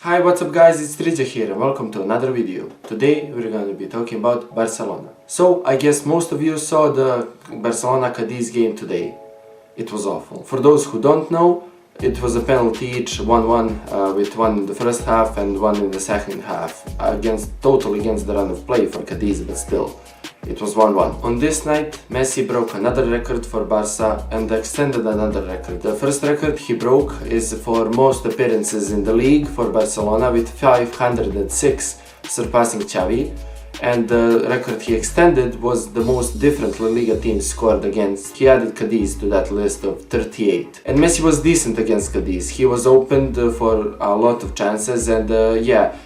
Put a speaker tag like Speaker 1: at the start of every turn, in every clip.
Speaker 1: Hi, what's up guys, it's Trizia here and welcome to another video. Today we're going to be talking about Barcelona. So, I guess most of you saw the Barcelona-Cadiz game today. It was awful. For those who don't know, it was a penalty each, 1-1 with one in the first half and one in the second half. Totally against the run of play for Cadiz, but still. It was 1-1. On this night, Messi broke another record for Barca and extended another record. The first record he broke is for most appearances in the league for Barcelona with 506, surpassing Xavi. And the record he extended was the most different La Liga teams scored against. He added Cadiz to that list of 38. And Messi was decent against Cadiz. He was opened for a lot of chances and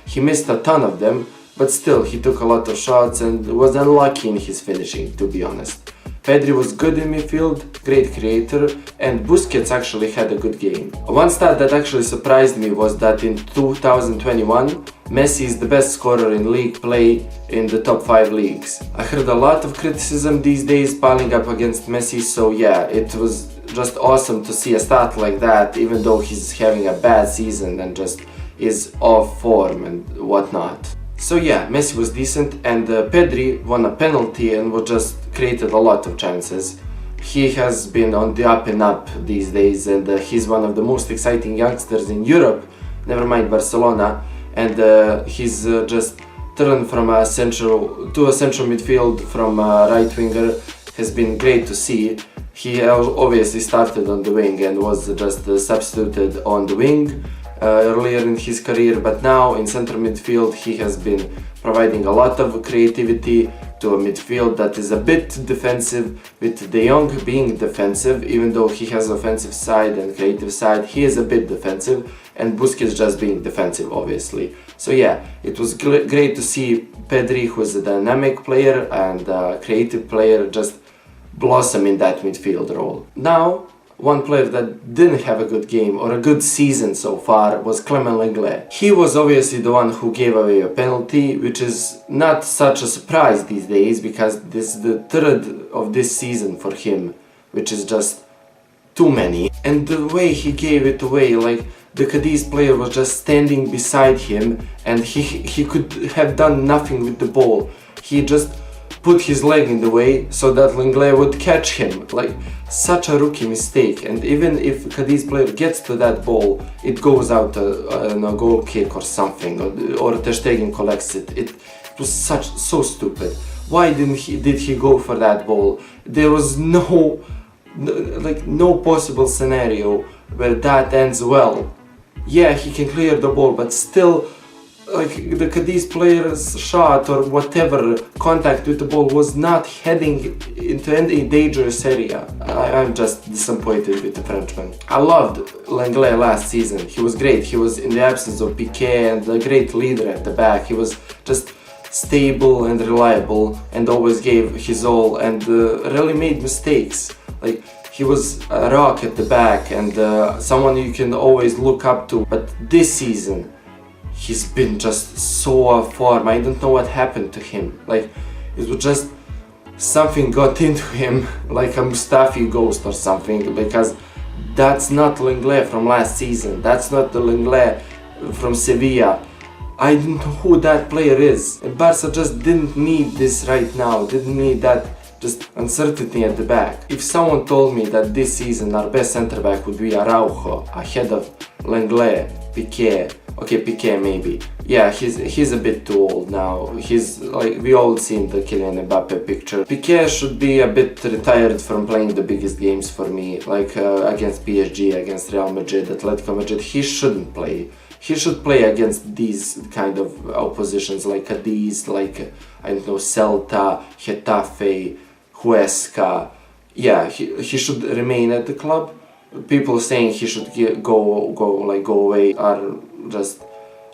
Speaker 1: he missed a ton of them. But still, he took a lot of shots and was unlucky in his finishing, to be honest. Pedri was good in midfield, great creator, and Busquets actually had a good game. One stat that actually surprised me was that in 2021, Messi is the best scorer in league play in the top 5 leagues. I heard a lot of criticism these days piling up against Messi, so yeah, it was just awesome to see a stat like that, even though he's having a bad season and just is off form and whatnot. So yeah, Messi was decent and Pedri won a penalty and just created a lot of chances. He has been on the up and up these days and he's one of the most exciting youngsters in Europe, never mind Barcelona, and he's just turned from a central midfield from a right winger has been great to see. He obviously started on the wing and was just substituted on the wing earlier in his career, but now in center midfield he has been providing a lot of creativity to a midfield that is a bit defensive, with De Jong being defensive. Even though he has offensive side and creative side, he is a bit defensive, and Busquets just being defensive obviously. So yeah, it was great to see Pedri, who is a dynamic player and a creative player, just blossom in that midfield role. Now, one player that didn't have a good game or a good season so far was Clement Lenglet. He was obviously the one who gave away a penalty, which is not such a surprise these days because this is the third of this season for him, which is just too many. And the way he gave it away, like the Cadiz player was just standing beside him and he could have done nothing with the ball. He just put his leg in the way so that Lenglet would catch him. Like, such a rookie mistake. And even if Cadiz player gets to that ball, it goes out on a goal kick or something, or Ter Stegen collects it. It was so stupid. Why did he go for that ball? There was no possible scenario where that ends well. Yeah, he can clear the ball, but still, like, the Cadiz player's shot or whatever contact with the ball was not heading into any dangerous area. I'm just disappointed with the Frenchman. I loved Lenglet last season. He was great. He was in the absence of Piqué and a great leader at the back. He was just stable and reliable and always gave his all and really made mistakes. Like, he was a rock at the back and someone you can always look up to. But this season, he's been just so off form. I don't know what happened to him. Like, it was just something got into him, like a Mustafi ghost or something, because that's not Lenglet from last season. That's not the Lenglet from Sevilla. I don't know who that player is. And Barca just didn't need this right now. Didn't need that just uncertainty at the back. If someone told me that this season our best centre back would be Araujo ahead of Lenglet, Piqué, okay, Piqué maybe. Yeah, he's a bit too old now. He's like, we all seen the Kylian Mbappe picture. Piqué should be a bit retired from playing the biggest games for me, like against PSG, against Real Madrid, Atletico Madrid. He shouldn't play. He should play against these kind of oppositions like Cadiz, like, I don't know, Celta, Getafe, Huesca. Yeah, he should remain at the club. People saying he should go away are just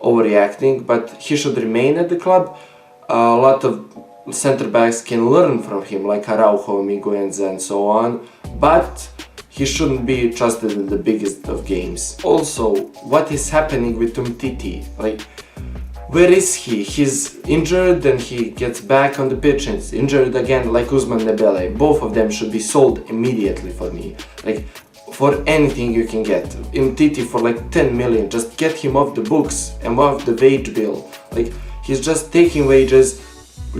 Speaker 1: overreacting, but he should remain at the club. A lot of center backs can learn from him, like Araujo, Miguenza and so on, but he shouldn't be trusted in the biggest of games. Also, what is happening with Umtiti? Like, where is he? He's injured, then he gets back on the pitch and he's injured again, like Ousmane Dembele. Both of them should be sold immediately for me. Like, for anything you can get. Umtiti for like 10 million, just get him off the books and off the wage bill. Like, he's just taking wages,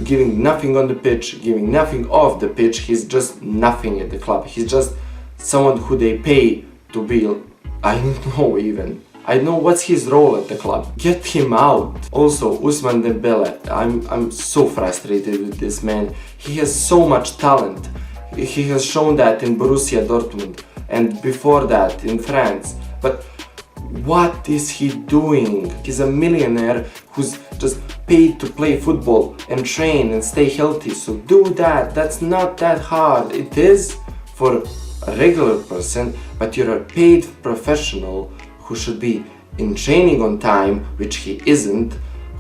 Speaker 1: giving nothing on the pitch, giving nothing off the pitch. He's just nothing at the club. He's just someone who they pay to be, I don't know even. I don't know what's his role at the club. Get him out. Also, Ousmane Dembele. I'm so frustrated with this man. He has so much talent. He has shown that in Borussia Dortmund and before that in France. But what is he doing? He's a millionaire who's just paid to play football and train and stay healthy. So do that. That's not that hard. It is for a regular person, but you're a paid professional who should be in training on time, which he isn't,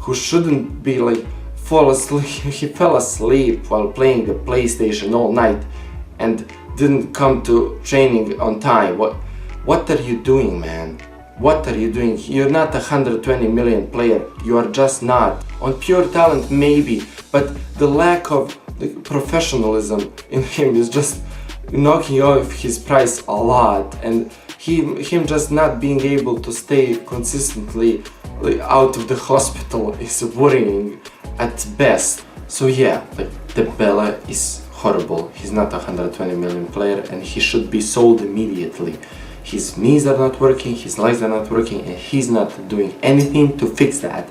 Speaker 1: who shouldn't be like fall asleep. He fell asleep while playing the PlayStation all night and didn't come to training on time. What are you doing, man? What are you doing? You're not a 120 million player. You are just not. On pure talent, maybe, but the lack of professionalism in him is just knocking off his price a lot, and him just not being able to stay consistently out of the hospital is worrying at best. So yeah, Dembele is horrible. He's not a 120 million player and he should be sold immediately. His knees are not working, his legs are not working, and he's not doing anything to fix that.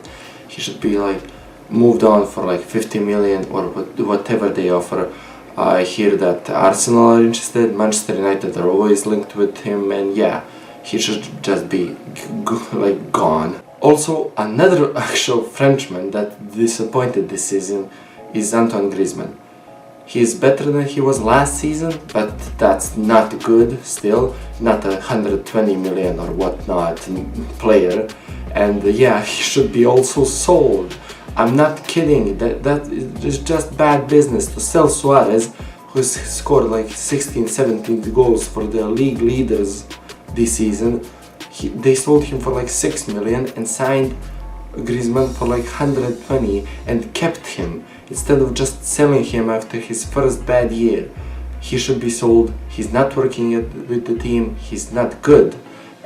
Speaker 1: He should be like moved on for like 50 million or whatever they offer. I hear that Arsenal are interested, Manchester United are always linked with him, and yeah, he should just be like gone. Also, another actual Frenchman that disappointed this season is Antoine Griezmann. He is better than he was last season, but that's not good still, not a 120 million or whatnot player, and yeah, he should be also sold. I'm not kidding, that is just bad business to sell Suarez, who's scored like 16-17 goals for the league leaders this season. They sold him for like 6 million and signed Griezmann for like 120 and kept him instead of just selling him after his first bad year. He should be sold. He's not working with the team, he's not good,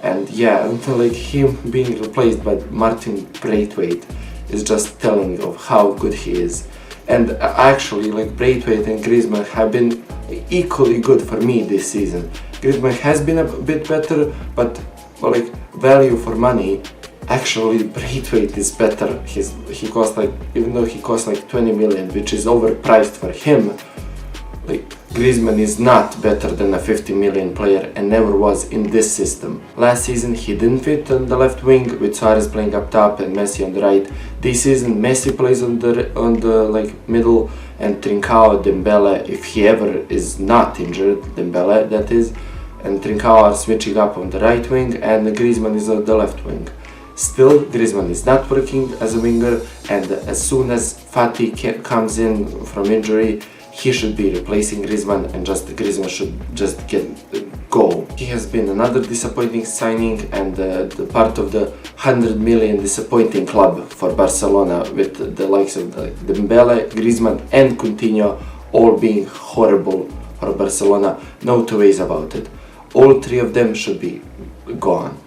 Speaker 1: and yeah, like him being replaced by Martin Braithwaite is just telling of how good he is. And actually, like, Braithwaite and Griezmann have been equally good for me this season. Griezmann has been a bit better, but like value for money, actually Braithwaite is better. He costs like, even though he costs like 20 million, which is overpriced for him, like Griezmann is not better than a 50 million player and never was in this system. Last season he didn't fit on the left wing with Suarez playing up top and Messi on the right. This season Messi plays on the like middle, and Trincao, Dembele, if he ever is not injured, Dembele that is, and Trincao are switching up on the right wing and Griezmann is on the left wing. Still, Griezmann is not working as a winger, and as soon as Fati comes in from injury, he should be replacing Griezmann, and Griezmann should just go. He has been another disappointing signing and the part of the 100 million disappointing club for Barcelona, with the likes of Dembele, Griezmann and Coutinho all being horrible for Barcelona. No two ways about it. All three of them should be gone.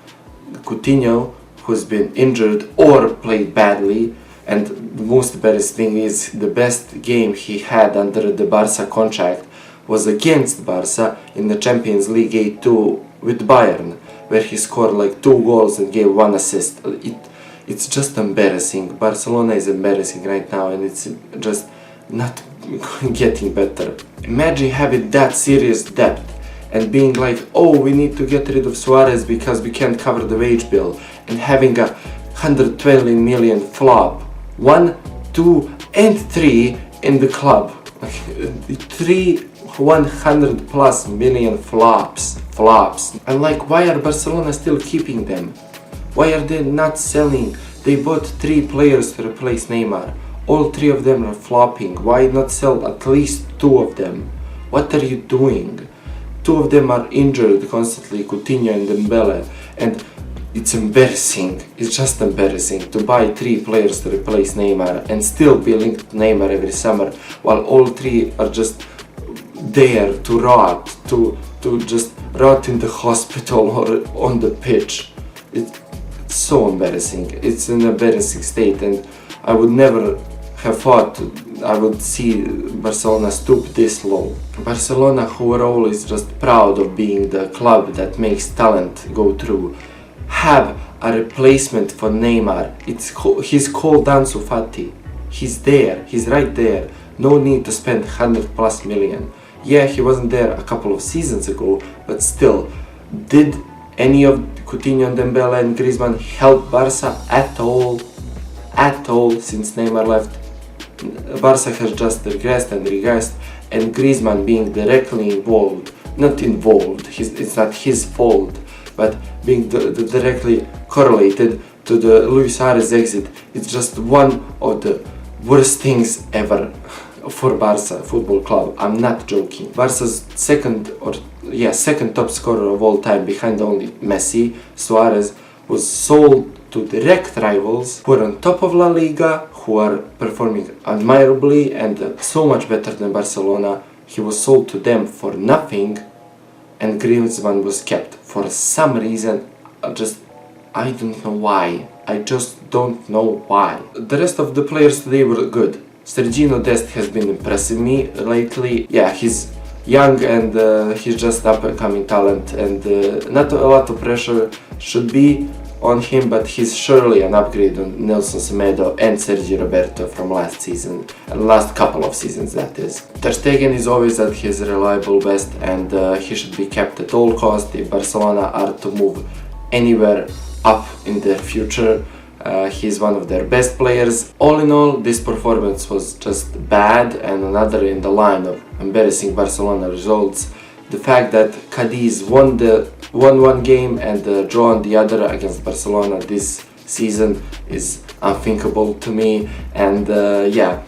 Speaker 1: Coutinho, who's been injured or played badly, and the most embarrassing thing is the best game he had under the Barca contract was against Barca in the Champions League 8-2 with Bayern, where he scored like 2 goals and gave 1 assist. It's just embarrassing. Barcelona is embarrassing right now, and it's just not getting better. Imagine having that serious depth and being like, oh, we need to get rid of Suarez because we can't cover the wage bill, and having a 120 million flop, 1, 2 and 3 in the club. 3 100 plus million flops. And like, why are Barcelona still keeping them? Why are they not selling? They bought 3 players to replace Neymar. All 3 of them are flopping. Why not sell at least 2 of them? What are you doing? 2 of them are injured constantly, Coutinho and Dembele, and it's embarrassing. It's just embarrassing to buy 3 players to replace Neymar and still be linked to Neymar every summer, while all 3 are just there to rot, to just rot in the hospital or on the pitch. It's so embarrassing. It's an embarrassing state, and I would never have thought I would see Barcelona stoop this low. Barcelona, who are always just proud of being the club that makes talent go through, have a replacement for Neymar. He's called Ansu Fati. He's there. He's right there. No need to spend 100+ million. Yeah, he wasn't there a couple of seasons ago, but still, did any of Coutinho, Dembele and Griezmann help Barca at all? At all since Neymar left? Barca has just regressed, and Griezmann being directly involved, not involved, it's not his fault, but being directly correlated to the Luis Suarez exit, it's just one of the worst things ever for Barca Football Club. I'm not joking. Barca's second top scorer of all time, behind only Messi, Suarez, was sold to direct rivals who are on top of La Liga, who are performing admirably and so much better than Barcelona. He was sold to them for nothing, and Griezmann was kept for some reason. I don't know why. I just don't know why. The rest of the players today were good. Sergino Dest has been impressing me lately. Yeah, he's young and he's just up and coming talent, and not a lot of pressure should be on him, but he's surely an upgrade on Nelson Semedo and Sergi Roberto from last season, and last couple of seasons that is. Ter Stegen is always at his reliable best, and he should be kept at all costs if Barcelona are to move anywhere up in their future. He's one of their best players. All in all, this performance was just bad, and another in the line of embarrassing Barcelona results. The fact that Cadiz won one game and drawn the other against Barcelona this season is unthinkable to me. And yeah,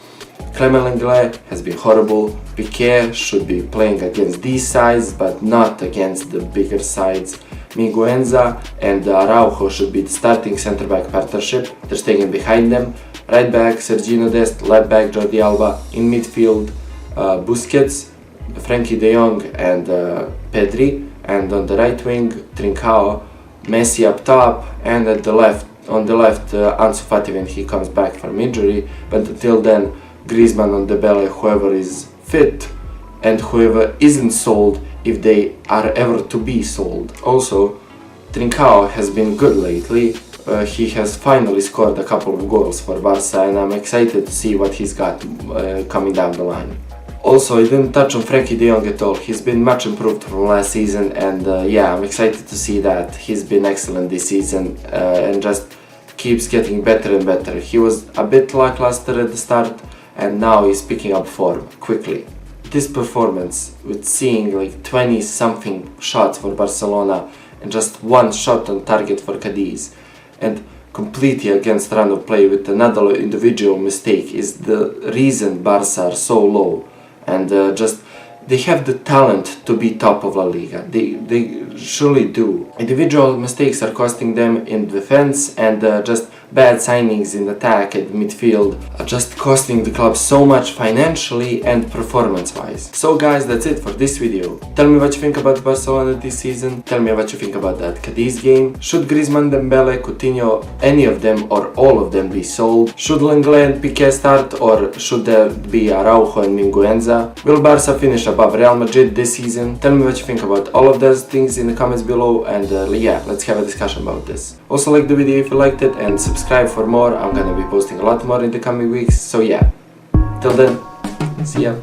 Speaker 1: Clement Lenglet has been horrible. Piqué should be playing against these sides, but not against the bigger sides. Mingueza and Araujo should be the starting centre-back partnership. They're staying behind them. Right back Sergino Dest, left back Jordi Alba. In midfield Busquets, Frenkie de Jong and Pedri, and on the right wing Trincao, Messi up top, and on the left Ansu Fati when he comes back from injury. But until then, Griezmann on Dembele, whoever is fit and whoever isn't sold, if they are ever to be sold. Also, Trincao has been good lately. He has finally scored a couple of goals for Barca, and I'm excited to see what he's got coming down the line. Also, I didn't touch on Frenkie de Jong at all. He's been much improved from last season, and yeah, I'm excited to see that. He's been excellent this season and just keeps getting better and better. He was a bit lackluster at the start, and now he's picking up form quickly. This performance, with seeing like 20-something shots for Barcelona and just one shot on target for Cadiz, and completely against run of play with another individual mistake, is the reason Barca are so low. And just they have the talent to be top of La Liga. They surely do. Individual mistakes are costing them in defense, and just bad signings in attack and midfield are just costing the club so much financially and performance-wise. So guys, that's it for this video. Tell me what you think about Barcelona this season. Tell me what you think about that Cadiz game. Should Griezmann, Dembele, Coutinho, any of them or all of them be sold? Should Lenglet and Piqué start, or should there be Araujo and Mingueza? Will Barca finish above Real Madrid this season? Tell me what you think about all of those things in the comments below, and yeah, let's have a discussion about this. Also, like the video if you liked it, and subscribe for more. I'm gonna be posting a lot more in the coming weeks, so yeah, till then, see ya.